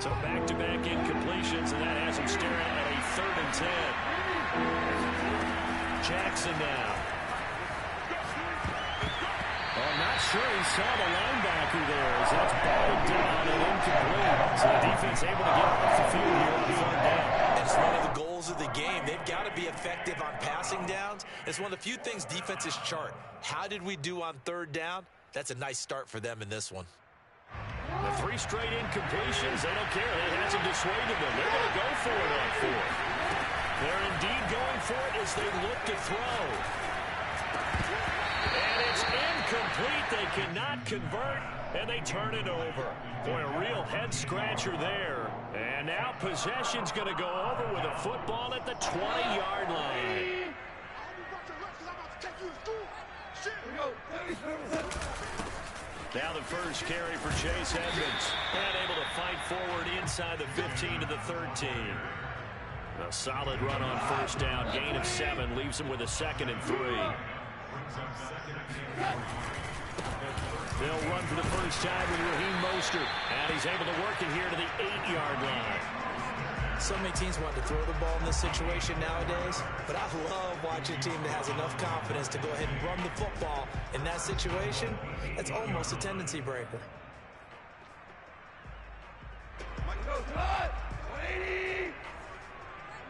So back-to-back incompletions, and that has him staring at a 3rd and 10. Jackson now. Well, I'm not sure he saw the linebacker there as that's batted down and incomplete. So the defense able to get off the field here on 3rd down. It's one of the goals of the game. They've got to be effective on passing downs. It's one of the few things defenses chart. How did we do on 3rd down? That's a nice start for them in this one. The 3 straight incompletions, they don't care. That hasn't dissuaded them. They're going to go for it on 4th. They're indeed going for it as they look to throw. And it's incomplete. They cannot convert, and they turn it over. Boy, a real head-scratcher there. And now possession's going to go over with a football at the 20-yard line. Now the first carry for Chase Edmonds. And able to fight forward inside the 15 to the 13. A solid run on 1st down. Gain of 7 leaves him with a 2nd and 3. They'll run for the first time with Raheem Mostert. And he's able to work it here to the 8-yard line. So many teams want to throw the ball in this situation nowadays, but I love watching a team that has enough confidence to go ahead and run the football in that situation. That's almost a tendency breaker.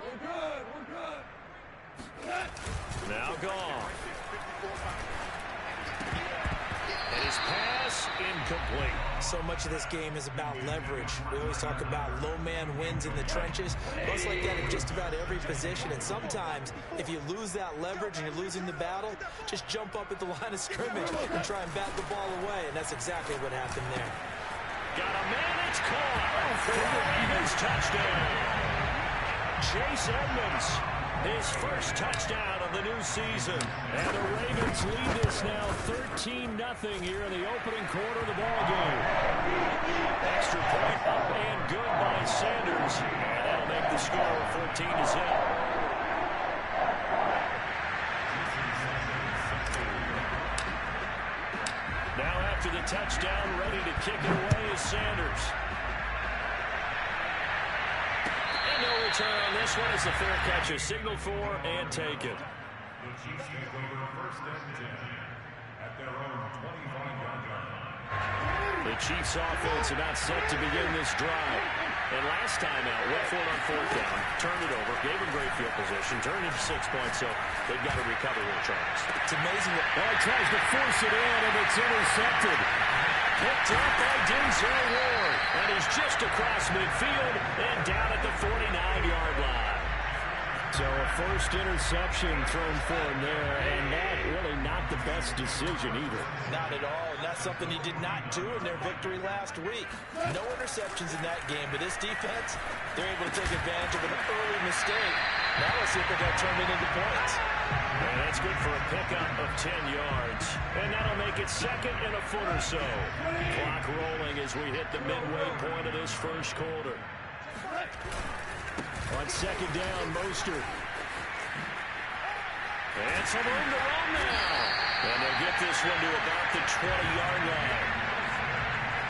We're good. Now gone. And his pass incomplete. So much of this game is about leverage. We always talk about low man wins in the trenches. It's like that in just about every position. And sometimes, if you lose that leverage and you're losing the battle, just jump up at the line of scrimmage and try and bat the ball away. And that's exactly what happened there. Got a man, it's caught for the Ravens touchdown. Chase Edmonds, his first touchdown of the new season. And the Ravens lead this now 13-0 here in the opening quarter of the ballgame. Extra point up and good by Sanders. And that'll make the score 14-0. Now after the touchdown, ready to kick it away is Sanders. And no return on this one as the fair catch is signaled for and taken. The Chiefs take over 1st and 10 at their own 25-yard line. The Chiefs offense about set to begin this drive. And last time out, went for it on 4th down, turned it over, gave him great field position, turned into 6 points, so they've got to recover their tries. It's amazing. He tries to force it in, and it's intercepted. Picked up by Denzel Ward, and he's just across midfield and down at the 49-yard line. So a first interception thrown for him there, and that really not the best decision either. Not at all, and that's something he did not do in their victory last week. No interceptions in that game, but this defense, they're able to take advantage of an early mistake. Now let's see if they can turn it into points. And that's good for a pickup of 10 yards. And that'll make it 2nd and a foot or so. Clock rolling as we hit the midway point of this first quarter. On 2nd down, Mostert. And some room to run now. And they'll get this one to about the 20-yard line.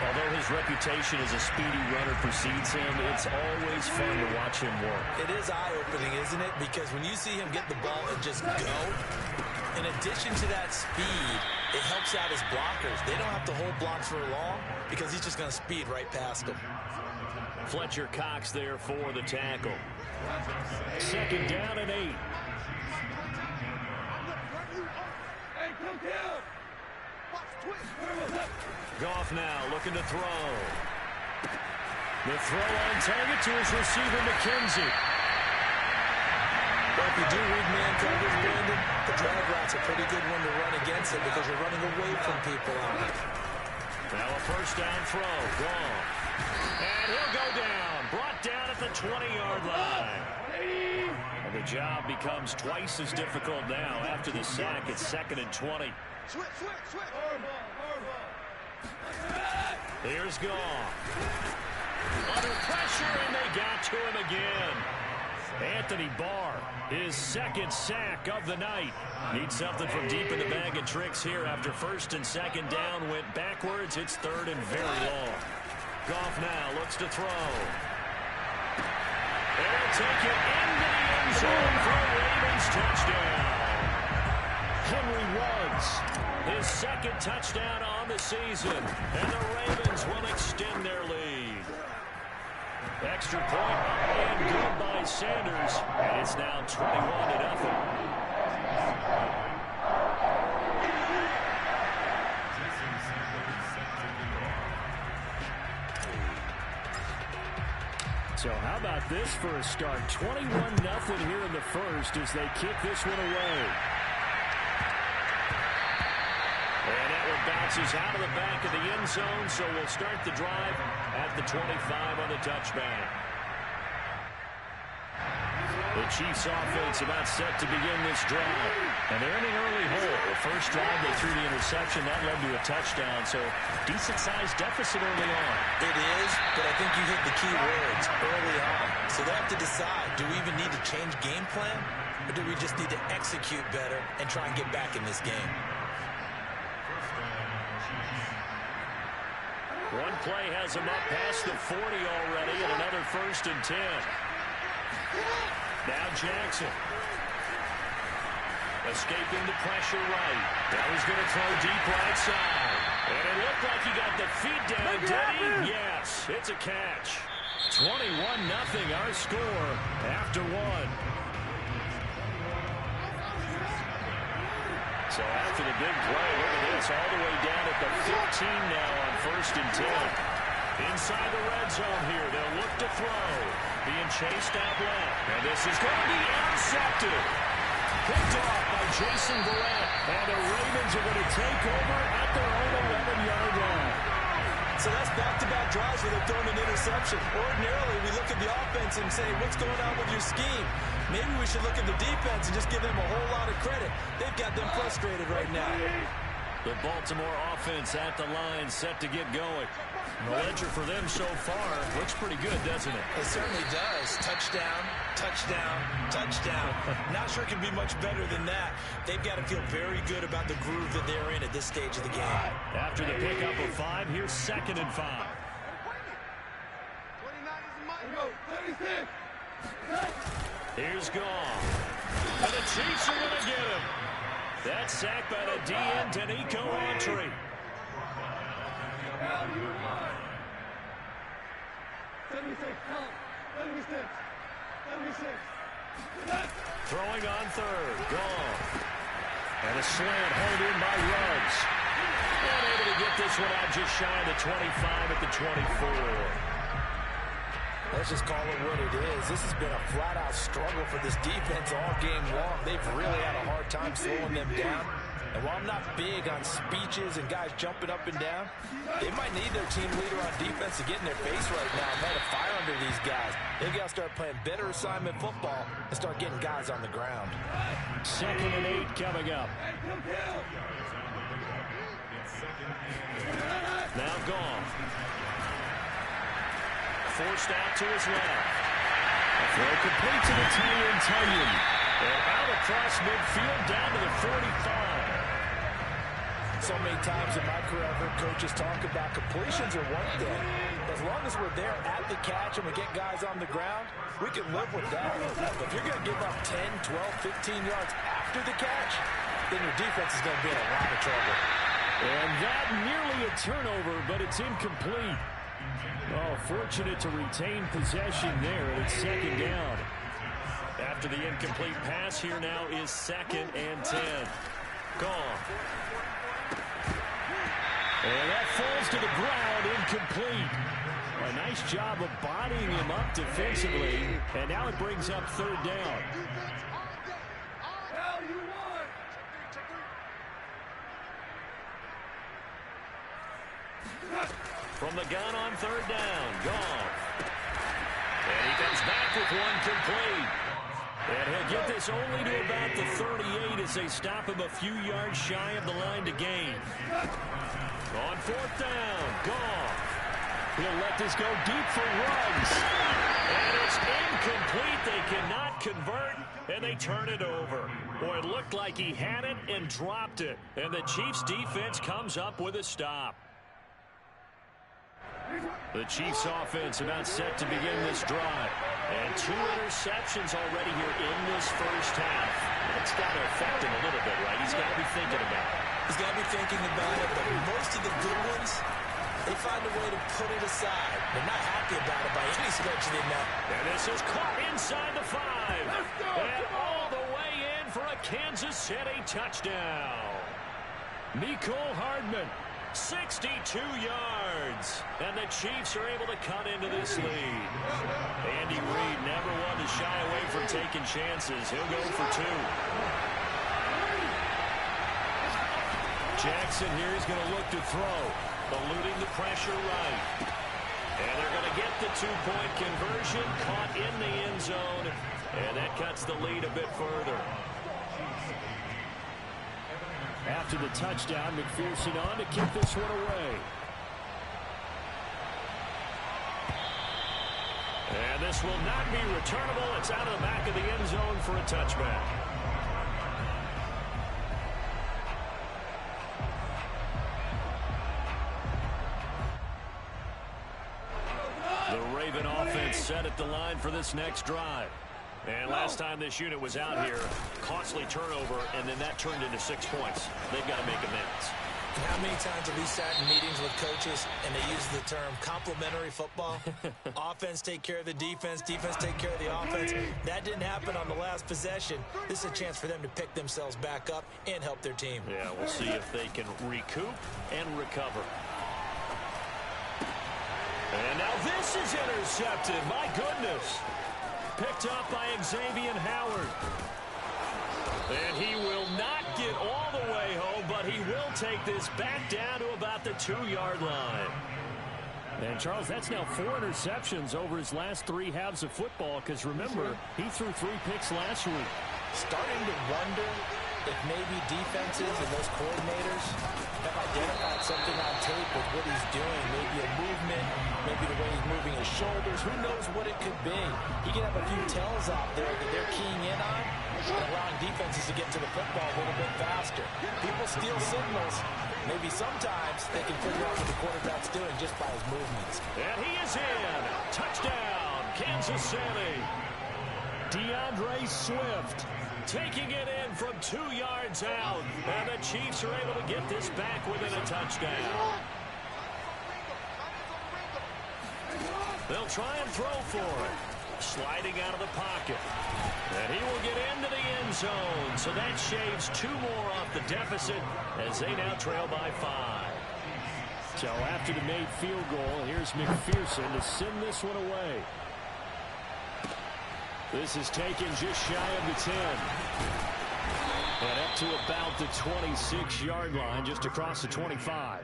Although his reputation as a speedy runner precedes him, it's always fun to watch him work. It is eye-opening, isn't it? Because when you see him get the ball and just go, in addition to that speed, it helps out his blockers. They don't have to hold blocks for long because he's just going to speed right past them. Fletcher Cox there for the tackle. 2nd down and 8. Goff now looking to throw. The throw on target to his receiver, McKenzie. Well, if you do read man coverage, Brandon, the drag route's a pretty good one to run against it because you're running away from people on it. Now a first down throw. Gone. And he'll go down. Brought down at the 20-yard line. And the job becomes twice as difficult now after the sack. It's 2nd and 20. Here's Goff. Under pressure, and they got to him again. Anthony Barr, his 2nd sack of the night. Needs something from deep in the bag of tricks here after 1st and 2nd down went backwards. It's 3rd and very long. Goff now looks to throw. And he'll take it into the end zone for a Ravens touchdown. Henry Ruggs, his second touchdown on the season, and the Ravens will extend their lead. Extra point and good by Sanders, and it's now 21-0. So how about this for a start? 21-0 here in the first as they kick this one away. And that one bounces out of the back of the end zone, so we'll start the drive at the 25 on the touchback. The Chiefs offense about set to begin this drive. And they're in an early hole. The first drive, they threw the interception. That led to a touchdown. So decent-sized deficit early on. It is, but I think you hit the key words early on. So they have to decide, do we even need to change game plan? Or do we just need to execute better and try and get back in this game? One play has them up past the 40 already, and another 1st and 10. Now Jackson. Escaping the pressure right. Now he's going to throw deep right side. And it looked like he got the feet down, did he? Yes, it's a catch. 21-0 our score after one. So after the big play, look at this, all the way down at the 15 now on 1st and 10. Inside the red zone here, they'll look to throw. Being chased out left. And this is going to be intercepted. Picked off by Jason Verrett. And the Ravens are going to take over at their own 11-yard line. So that's back-to-back drives where they've thrown an interception. Ordinarily, we look at the offense and say, what's going on with your scheme? Maybe we should look at the defense and just give them a whole lot of credit. They've got them frustrated right now. The Baltimore offense at the line, set to get going. The ledger for them so far looks pretty good, doesn't it? It certainly does. Touchdown, touchdown, touchdown. Not sure it can be much better than that. They've got to feel very good about the groove that they're in at this stage of the game. After the pickup of 5, here's 2nd and 5. 29 is the money. Here's Goff. And the Chiefs are going to get him. That's sacked by the DN, Danico Autry. 76. Throwing on 3rd. Goff. And a slant hauled in by Ruggs. And able to get this one out just shy of the 25 at the 24. Let's just call it what it is. This has been a flat-out struggle for this defense all game long. They've really had a hard time slowing them down. And while I'm not big on speeches and guys jumping up and down, they might need their team leader on defense to get in their face right now and light a fire under these guys. They've got to start playing better assignment football and start getting guys on the ground. 2nd and 8 coming up. Now Goff. Forced out to his left. A throw complete to the Tunyon. And out across midfield down to the 45. So many times in my career, I've heard coaches talk about completions are one thing. As long as we're there at the catch and we get guys on the ground, we can live with that. But if you're going to give up 10, 12, 15 yards after the catch, then your defense is going to be in a lot of trouble. And that nearly a turnover, but it's incomplete. Oh, fortunate to retain possession there, and it's 2nd down. After the incomplete pass, here now is 2nd and 10. Goff. And that falls to the ground, incomplete. A nice job of bodying him up defensively, and now it brings up 3rd down. From the gun on 3rd down, Goff. And he comes back with one complete. And he'll get this only to about the 38 as they stop him a few yards shy of the line to gain. On 4th down, Goff. He'll let this go deep for Ruggs. And it's incomplete. They cannot convert, and they turn it over. Boy, it looked like he had it and dropped it. And the Chiefs defense comes up with a stop. The Chiefs offense about set to begin this drive. And 2 interceptions already here in this first half. That's got to affect him a little bit, right? He's got to be thinking about it. He's got to be thinking about it, but most of the good ones, they find a way to put it aside. They're not happy about it by any stretch of the imagination. And this is caught inside the 5. And all the way in for a Kansas City touchdown. Mecole Hardman, 62 yards. And the Chiefs are able to cut into this lead. Andy Reid never one to shy away from taking chances. He'll go for 2. Jackson here is going to look to throw, eluding the pressure right. And they're going to get the 2-point conversion, caught in the end zone, and that cuts the lead a bit further. After the touchdown, McPherson on to kick this one away. And this will not be returnable. It's out of the back of the end zone for a touchback. The Raven offense set at the line for this next drive. And last time this unit was out here, costly turnover, and then that turned into 6 points. They've got to make amends. How many times have we sat in meetings with coaches and they use the term complementary football? Offense take care of the defense, defense take care of the offense. That didn't happen on the last possession. This is a chance for them to pick themselves back up and help their team. Yeah, we'll see if they can recoup and recover. And now this is intercepted. My goodness. Picked up by Xavier Howard. And he will not get all the way home, but he will take this back down to about the 2-yard line. And, Charles, that's now 4 interceptions over his last 3 halves of football, because, remember, he threw 3 picks last week. Starting to wonder if maybe defenses and those coordinators have identified something on tape with what he's doing. Maybe a movement, maybe the way he's moving his shoulders. Who knows what it could be? He could have a few tells out there that they're keying in on and allowing defenses to get to the football a little bit faster. People steal signals. Maybe sometimes they can figure out what the quarterback's doing just by his movements. And he is in. Touchdown, Kansas City. DeAndre Swift taking it in from 2 yards out. And the Chiefs are able to get this back within a touchdown. They'll try and throw for it. Sliding out of the pocket. And he will get into the end zone. So that shaves 2 more off the deficit as they now trail by 5. So after the made field goal, here's McPherson to send this one away. This is taken just shy of the 10. And up to about the 26-yard line, just across the 25.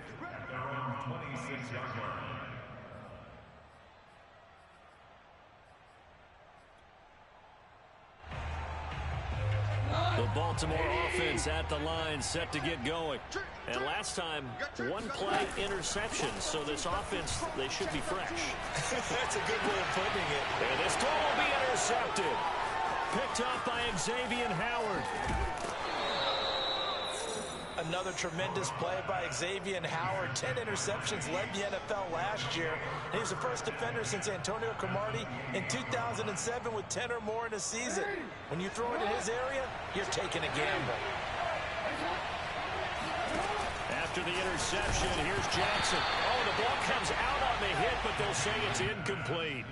The Baltimore offense at the line, set to get going. And last time, 1-play interception. So this offense, they should be fresh. That's a good way of putting it. And this throw will be intercepted. Picked up by Xavier Howard. Another tremendous play by Xavier Howard. 10 interceptions, led the NFL last year. And he was the first defender since Antonio Cromartie in 2007 with 10 or more in a season. When you throw it in his area, you're taking a gamble. After the interception, here's Jackson. Oh, the ball comes out on the hit, but they'll say it's incomplete.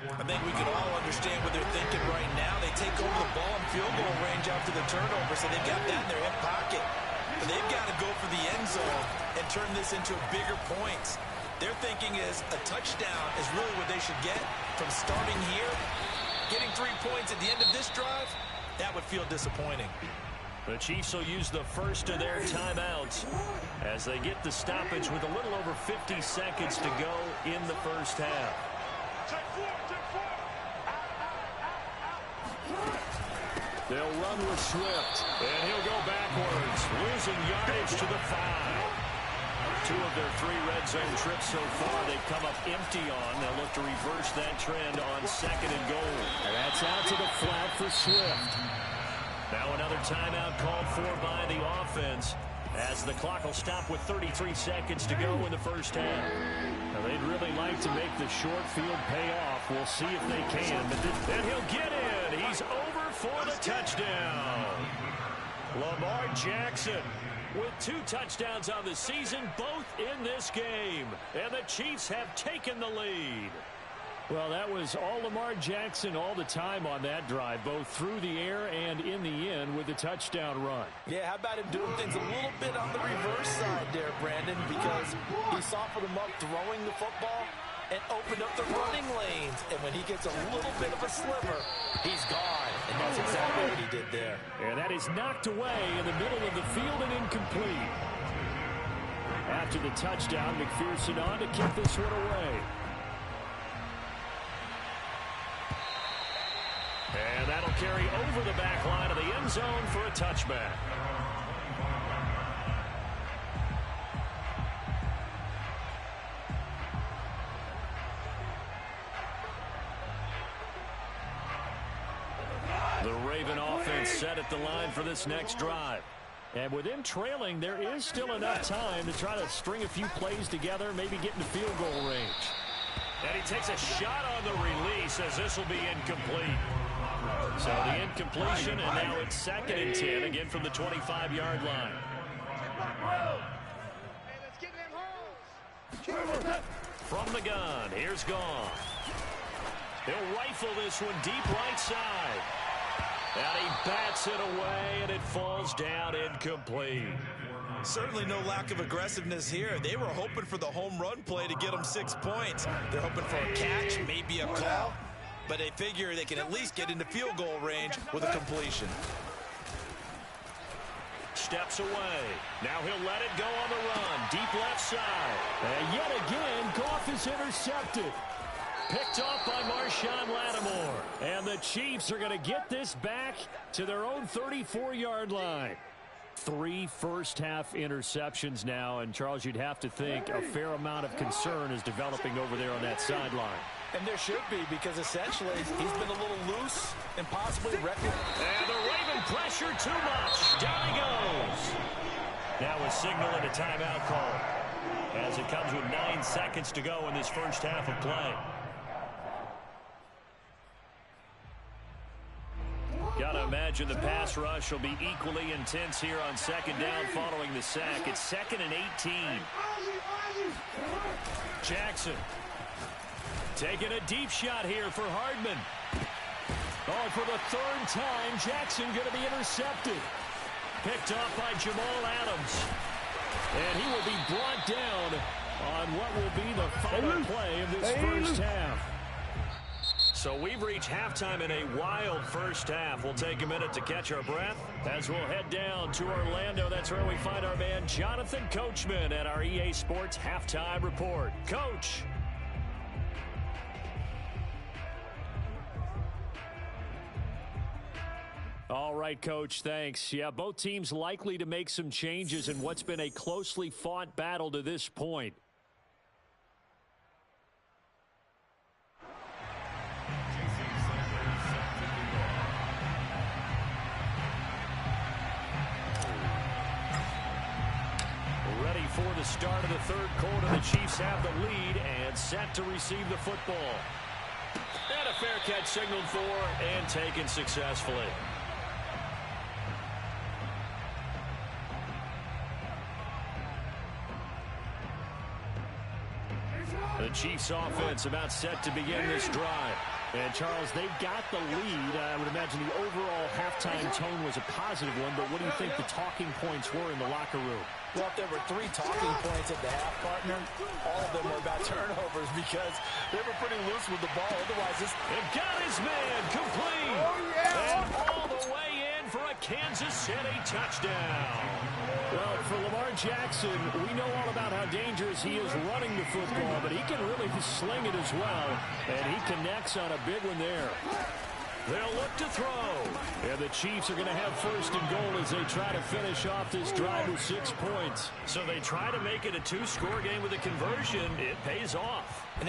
I think we can all understand what they're thinking right now. They take over the ball in field goal range after the turnover, so they've got that in their hip pocket. But they've got to go for the end zone and turn this into bigger points. Their thinking is a touchdown is really what they should get from starting here. Getting 3 points at the end of this drive, that would feel disappointing. The Chiefs will use the first of their timeouts as they get the stoppage with a little over 50 seconds to go in the first half. They'll run with Swift, and he'll go backwards, losing yardage to the 5. 2 of their 3 red zone trips so far they've come up empty on. They'll look to reverse that trend on 2nd and goal. And that's out to the flat for Swift. Now another timeout called for by the offense. as the clock will stop with 33 seconds to go in the first half. Now, they'd really like to make the short field pay off. We'll see if they can. But then he'll get in. He's over for the touchdown. Lamar Jackson with 2 touchdowns on the season, both in this game. And the Chiefs have taken the lead. Well, that was all Lamar Jackson all the time on that drive, both through the air and in the end with the touchdown run. Yeah, how about him doing things a little bit on the reverse side there, Brandon, because he softened him up throwing the football and opened up the running lanes. And when he gets a little bit of a sliver, he's gone. And that's exactly what he did there. And that is knocked away in the middle of the field and incomplete. After the touchdown, McPherson on to kick this one away. And that'll carry over the back line of the end zone for a touchback. The Raven offense set at the line for this next drive. And with them trailing, there is still enough time to try to string a few plays together, maybe get into field goal range. And he takes a shot on the release as this will be incomplete. So the incompletion, and now it's 2nd and 10, again from the 25-yard line. From the gun, here's Goff. He'll rifle this one deep right side. And he bats it away, and it falls down incomplete. Certainly no lack of aggressiveness here. They were hoping for the home run play to get them 6 points. They're hoping for a catch, maybe a call. But they figure they can at least get into field goal range with a completion. Steps away. Now he'll let it go on the run. Deep left side. And yet again, Goff is intercepted. Picked off by Marshawn Lattimore. And the Chiefs are going to get this back to their own 34-yard line. 3 first-half interceptions now. And, Charles, you'd have to think a fair amount of concern is developing over there on that sideline. And there should be, because essentially he's been a little loose and possibly wrecked. And the Raven pressure too much. Down he goes. Now a signal and a timeout call as it comes with 9 seconds to go in this first half of play. Gotta imagine the pass rush will be equally intense here on 2nd down following the sack. It's 2nd and 18. Jackson taking a deep shot here for Hardman. Oh, for the 3rd time, Jackson going to be intercepted. Picked off by Jamal Adams. And he will be brought down on what will be the final play of this first half. So we've reached halftime in a wild first half. We'll take a minute to catch our breath as we'll head down to Orlando. That's where we find our man Jonathan Coachman at our EA Sports Halftime Report. Coach. All right, Coach, thanks. Yeah, both teams likely to make some changes in what's been a closely fought battle to this point. Ready for the start of the 3rd quarter. The Chiefs have the lead and set to receive the football. And a fair catch signaled for and taken successfully. The Chiefs offense about set to begin this drive. And, Charles, they've got the lead. I would imagine the overall halftime tone was a positive one, but what do you think the talking points were in the locker room? Well, if there were 3 talking points at the half, partner, all of them were about turnovers because they were pretty loose with the ball. Otherwise, they've got his man complete. Oh, yeah. And all the way in for a Kansas City touchdown. Well, for Lamar Jackson, we know all about how dangerous he is running the football, but he can really sling it as well, and he connects on a big one there. They'll look to throw. And the Chiefs are going to have 1st and goal as they try to finish off this drive with 6 points. So they try to make it a 2-score game with a conversion. It pays off. And they've